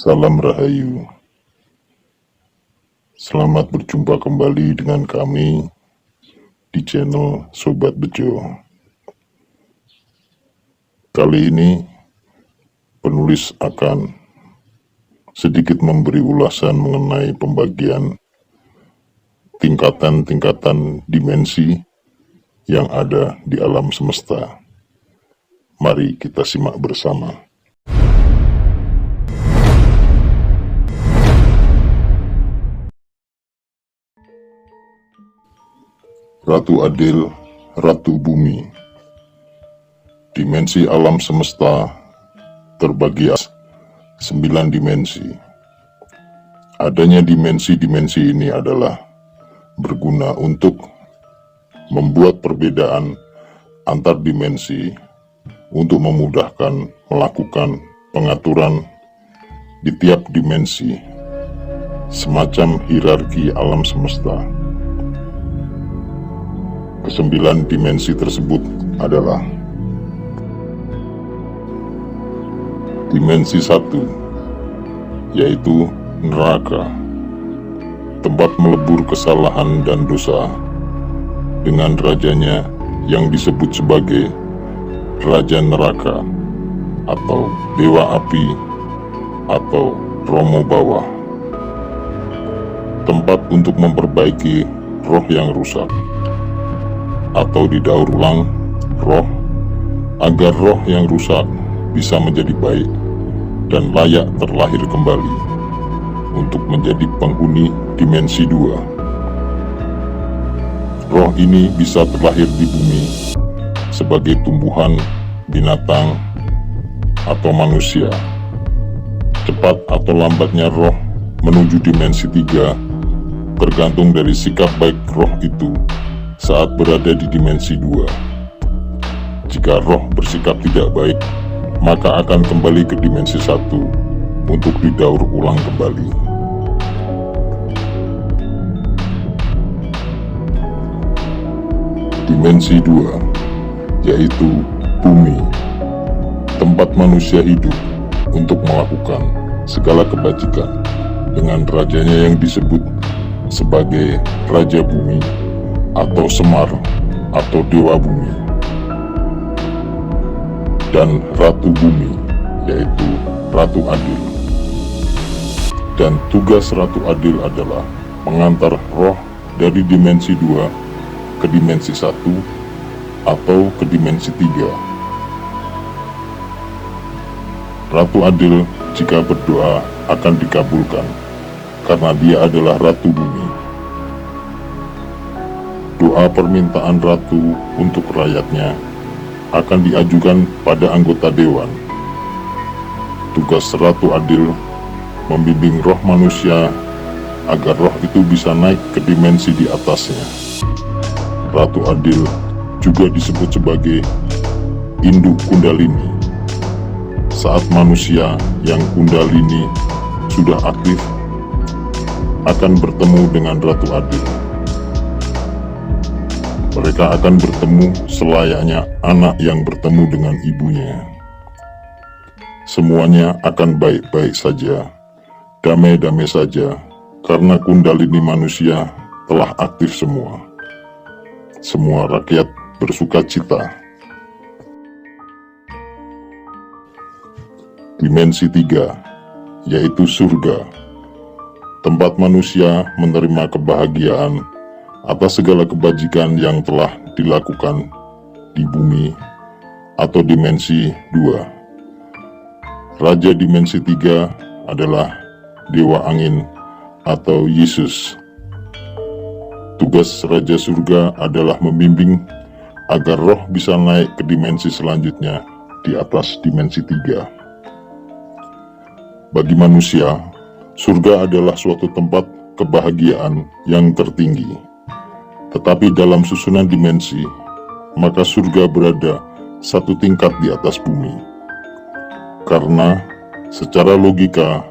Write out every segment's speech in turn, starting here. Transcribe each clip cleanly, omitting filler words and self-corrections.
Salam Rahayu. Selamat berjumpa kembali dengan kami di channel Sobat Bejo. Kali ini penulis akan sedikit memberi ulasan mengenai pembagian tingkatan-tingkatan dimensi yang ada di alam semesta. Mari kita simak bersama. Ratu Adil, Ratu Bumi. Dimensi alam semesta terbagi 9 dimensi. Adanya dimensi-dimensi ini adalah berguna untuk membuat perbedaan antar dimensi untuk memudahkan melakukan pengaturan di tiap dimensi, semacam hierarki alam semesta. Kesembilan dimensi tersebut adalah dimensi 1, yaitu neraka, tempat melebur kesalahan dan dosa, dengan rajanya yang disebut sebagai Raja Neraka atau Dewa Api atau Romo Bawah, tempat untuk memperbaiki roh yang rusak atau didaur ulang roh, agar roh yang rusak bisa menjadi baik dan layak terlahir kembali untuk menjadi penghuni dimensi 2. Roh ini bisa terlahir di bumi sebagai tumbuhan, binatang, atau manusia. Cepat atau lambatnya roh menuju dimensi 3 tergantung dari sikap baik roh itu saat berada di dimensi 2. Jika roh bersikap tidak baik, maka akan kembali ke dimensi 1 untuk didaur ulang kembali. Dimensi 2, yaitu bumi, tempat manusia hidup untuk melakukan segala kebajikan dengan rajanya yang disebut sebagai Raja Bumi atau Semar atau Dewa Bumi, dan Ratu Bumi, yaitu Ratu Adil. Dan tugas Ratu Adil adalah mengantar roh dari dimensi 2 ke dimensi 1 atau ke dimensi 3. Ratu Adil jika berdoa akan dikabulkan karena dia adalah Ratu Bumi. Doa permintaan ratu untuk rakyatnya akan diajukan pada anggota dewan. Tugas Ratu Adil membimbing roh manusia agar roh itu bisa naik ke dimensi di atasnya. Ratu Adil juga disebut sebagai induk Kundalini. Saat manusia yang Kundalini sudah aktif akan bertemu dengan Ratu Adil. Mereka akan bertemu selayaknya anak yang bertemu dengan ibunya. Semuanya akan baik-baik saja, damai-damai saja, karena Kundalini manusia telah aktif semua. Semua rakyat bersuka cita. Dimensi 3, yaitu surga, tempat manusia menerima kebahagiaan atas segala kebajikan yang telah dilakukan di bumi atau dimensi 2. Raja dimensi 3 adalah Dewa Angin atau Yesus. Tugas Raja Surga adalah membimbing agar roh bisa naik ke dimensi selanjutnya di atas dimensi 3. Bagi manusia, surga adalah suatu tempat kebahagiaan yang tertinggi. Tetapi dalam susunan dimensi, maka surga berada satu tingkat di atas bumi. Karena secara logika,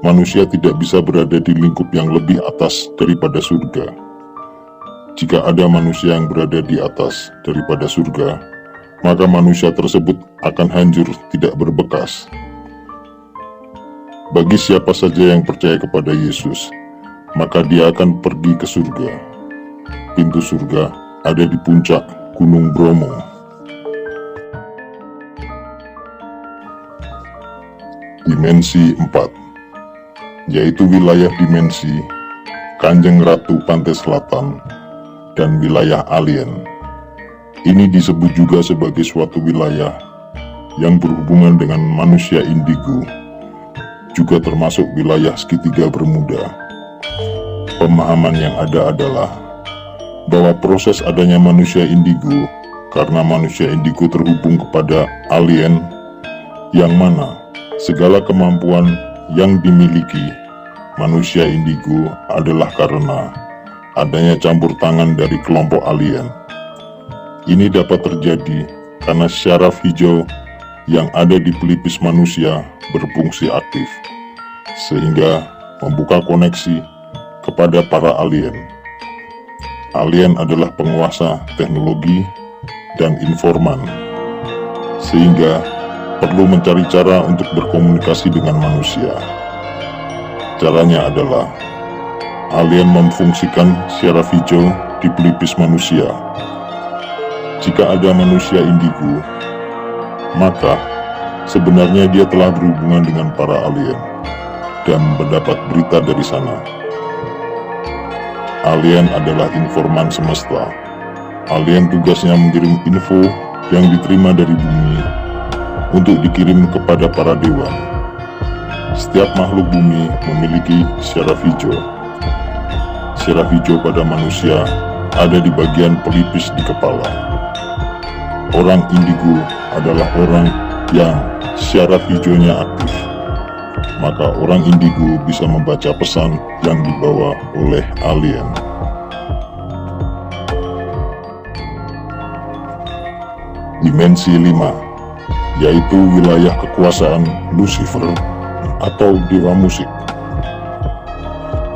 manusia tidak bisa berada di lingkup yang lebih atas daripada surga. Jika ada manusia yang berada di atas daripada surga, maka manusia tersebut akan hancur tidak berbekas. Bagi siapa saja yang percaya kepada Yesus, maka dia akan pergi ke surga. Pintu surga ada di puncak Gunung Bromo. Dimensi 4, yaitu wilayah dimensi Kanjeng Ratu Pantai Selatan dan wilayah alien. Ini disebut juga sebagai suatu wilayah yang berhubungan dengan manusia indigo, juga termasuk wilayah segitiga Bermuda. Pemahaman yang ada adalah bahwa proses adanya manusia indigo karena manusia indigo terhubung kepada alien, yang mana segala kemampuan yang dimiliki manusia indigo adalah karena adanya campur tangan dari kelompok alien. Ini dapat terjadi karena syaraf hijau yang ada di pelipis manusia berfungsi aktif, sehingga membuka koneksi kepada para alien. Alien adalah penguasa teknologi dan informan, sehingga perlu mencari cara untuk berkomunikasi dengan manusia. Caranya adalah alien memfungsikan syaraf hijau di pelipis manusia. Jika ada manusia indigo, maka sebenarnya dia telah berhubungan dengan para alien dan mendapat berita dari sana. Alien adalah informan semesta. Alien tugasnya mengirim info yang diterima dari bumi untuk dikirim kepada para dewa. Setiap makhluk bumi memiliki syaraf hijau. Syaraf hijau pada manusia ada di bagian pelipis di kepala. Orang indigo adalah orang yang syaraf hijaunya aktif. Maka orang indigo bisa membaca pesan yang dibawa oleh alien. Dimensi 5, yaitu wilayah kekuasaan Lucifer atau dewa musik.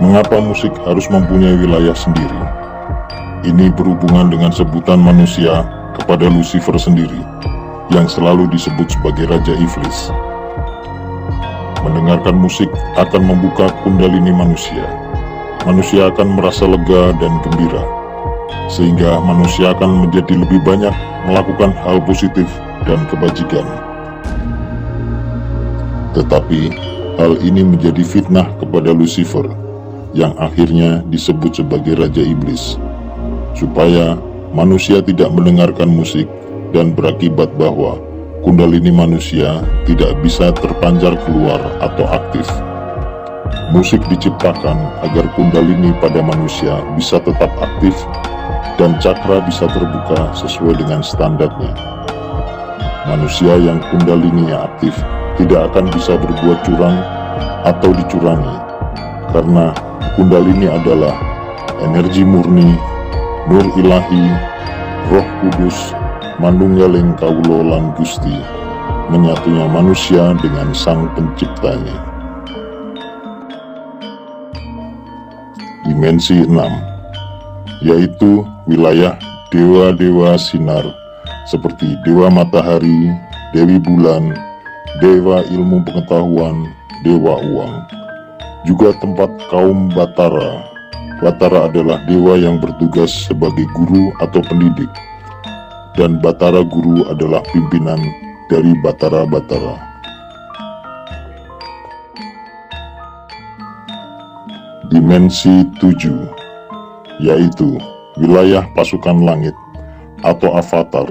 Mengapa musik harus mempunyai wilayah sendiri? Ini berhubungan dengan sebutan manusia kepada Lucifer sendiri, yang selalu disebut sebagai Raja Iblis. Mendengarkan musik akan membuka kundalini manusia. Manusia akan merasa lega dan gembira, sehingga manusia akan menjadi lebih banyak melakukan hal positif dan kebajikan. Tetapi hal ini menjadi fitnah kepada Lucifer, yang akhirnya disebut sebagai Raja Iblis, supaya manusia tidak mendengarkan musik dan berakibat bahwa kundalini manusia tidak bisa terpancar keluar atau aktif. Musik diciptakan agar kundalini pada manusia bisa tetap aktif dan cakra bisa terbuka sesuai dengan standarnya. Manusia yang kundalininya aktif tidak akan bisa berbuat curang atau dicurangi, karena kundalini adalah energi murni, nur ilahi, roh kudus, manunggaling kawula lan Gusti, menyatunya manusia dengan sang penciptanya. Dimensi 6, yaitu wilayah dewa-dewa sinar seperti Dewa Matahari, Dewi Bulan, Dewa Ilmu Pengetahuan, Dewa Uang. Juga tempat kaum Batara. Batara adalah dewa yang bertugas sebagai guru atau pendidik, dan Batara Guru adalah pimpinan dari Batara-Batara. Dimensi 7, yaitu wilayah pasukan langit atau avatar,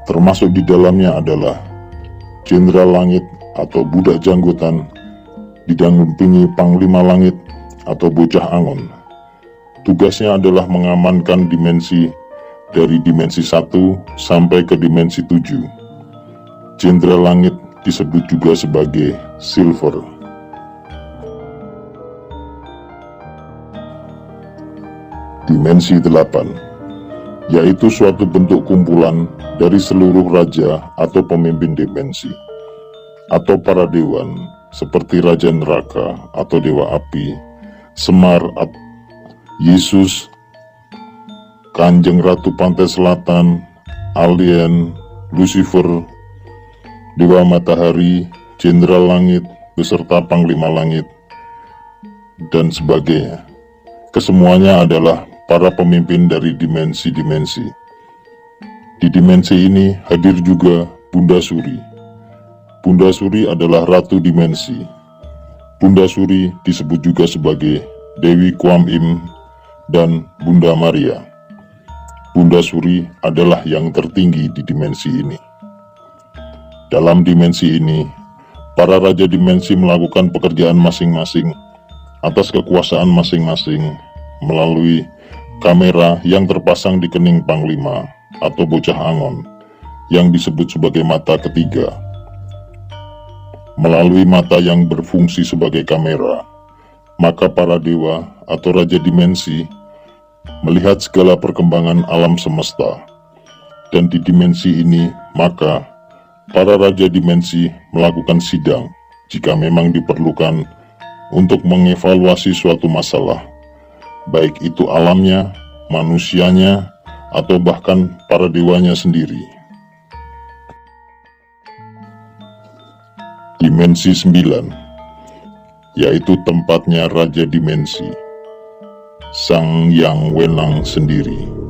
termasuk di dalamnya adalah Jenderal Langit atau budak janggotan, didampingi Panglima Langit atau bocah angon. Tugasnya adalah mengamankan dimensi dari dimensi 1 sampai ke dimensi 7. Jenderal Langit disebut juga sebagai Silver. Dimensi 8, yaitu suatu bentuk kumpulan dari seluruh raja atau pemimpin dimensi, atau para dewan, seperti Raja Neraka atau Dewa Api, Semar, Yesus, Kanjeng Ratu Pantai Selatan, alien, Lucifer, Dewa Matahari, Jenderal Langit, beserta Panglima Langit, dan sebagainya. Kesemuanya adalah para pemimpin dari dimensi-dimensi. Di dimensi ini hadir juga Bunda Suri. Bunda Suri adalah Ratu Dimensi. Bunda Suri disebut juga sebagai Dewi Kuan Im dan Bunda Maria. Bunda Suri adalah yang tertinggi di dimensi ini. Dalam dimensi ini, para raja dimensi melakukan pekerjaan masing-masing atas kekuasaan masing-masing melalui kamera yang terpasang di kening Panglima atau bocah Angon yang disebut sebagai mata ketiga. Melalui mata yang berfungsi sebagai kamera, maka para dewa atau raja dimensi melihat segala perkembangan alam semesta. Dan di dimensi ini, maka para raja dimensi melakukan sidang jika memang diperlukan untuk mengevaluasi suatu masalah, baik itu alamnya, manusianya, atau bahkan para dewanya sendiri. Dimensi 9, yaitu tempatnya Raja Dimensi, Sang Yang Wenang sendiri.